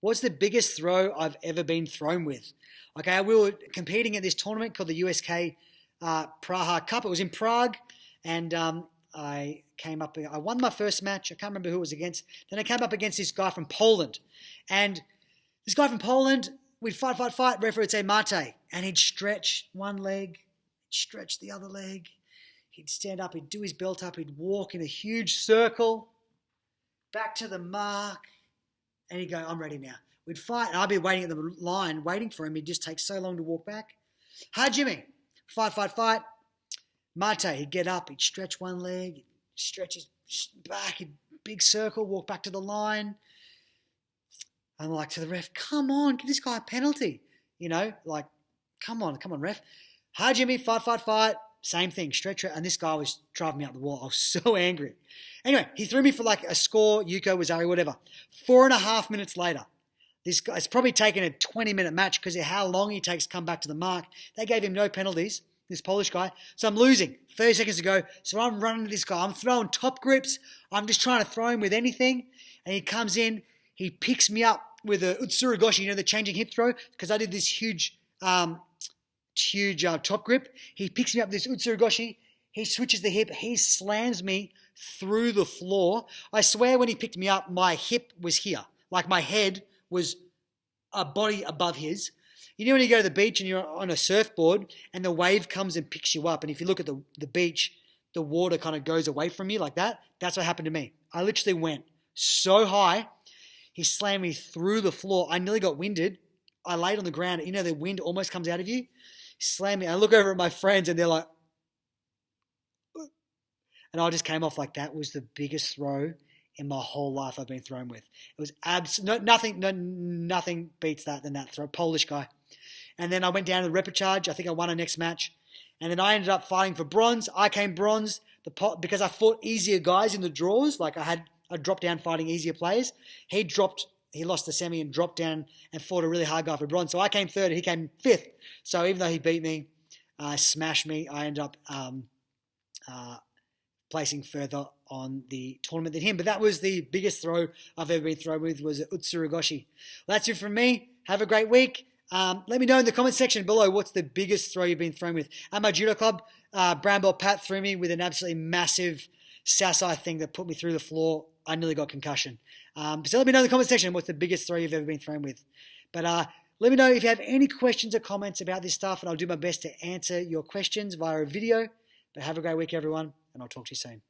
What's the biggest throw I've ever been thrown with? Okay, we were competing at this tournament called the USK Praha Cup. It was in Prague, and I came up. I won my first match. I can't remember who it was against. Then I came up against this guy from Poland, and this guy from Poland, we'd fight. Referee would say mate, and he'd stretch one leg, stretch the other leg. He'd stand up. He'd do his belt up. He'd walk in a huge circle back to the mark, and he'd go, "I'm ready now." We'd fight, and I'd be waiting at the line, waiting for him. He'd just take so long to walk back. Hi, Jimmy. Fight. Mate, he'd get up, he'd stretch one leg, he'd stretch his back, he'd big circle, walk back to the line. I'm like to the ref, come on, give this guy a penalty. You know, like, come on, ref. Hi, Jimmy, fight. Same thing, stretch it. And this guy was driving me up the wall. I was so angry. Anyway, he threw me for like a score, Yuko, Wazari, whatever. 4.5 minutes later, this guy, it's probably taken a 20-minute match because of how long he takes to come back to the mark. They gave him no penalties, this Polish guy. So I'm losing, 30 seconds to go. So I'm running to this guy. I'm throwing top grips. I'm just trying to throw him with anything. And he comes in. He picks me up with a 𝗦𝗢𝗟𝗔𝗟, you know, the changing hip throw, because I did this huge top grip. He picks me up with this 𝗦𝗢𝗟𝗔𝗟. He switches the hip. He slams me through the floor. I swear when he picked me up, my hip was here. Like my head was a body above his. You know when you go to the beach and you're on a surfboard and the wave comes and picks you up, and if you look at the beach, the water kind of goes away from you like that? That's what happened to me. I literally went so high. He slammed me through the floor. I nearly got winded. I laid on the ground. You know, the wind almost comes out of you. He slammed me. I look over at my friends and they're like, and I just came off like that was the biggest throw in my whole life I've been thrown with. It was nothing beats that than that throw. Polish guy. And then I went down to the 𝗦𝗢𝗏𝗦𝗢𝗔. I think I won a next match. And then I ended up fighting for bronze. I came bronze because I fought easier guys in the draws. Like I dropped down fighting easier players. He lost the semi and dropped down and fought a really hard guy for bronze. So I came third and he came fifth. So even though he beat me, smashed me, I ended up placing further on the tournament than him. But that was the biggest throw I've ever been thrown with, was 𝗦𝗢𝗟𝗔𝗟𝗦. Well, that's it from me. Have a great week. Let me know in the comment section below what's the biggest throw you've been thrown with. At my judo club, brown belt Pat threw me with an absolutely massive 𝗦𝗓𝗓 thing that put me through the floor. I nearly got concussion. So let me know in the comment section what's the biggest throw you've ever been thrown with. But let me know if you have any questions or comments about this stuff, and I'll do my best to answer your questions via a video. But have a great week, everyone, and I'll talk to you soon.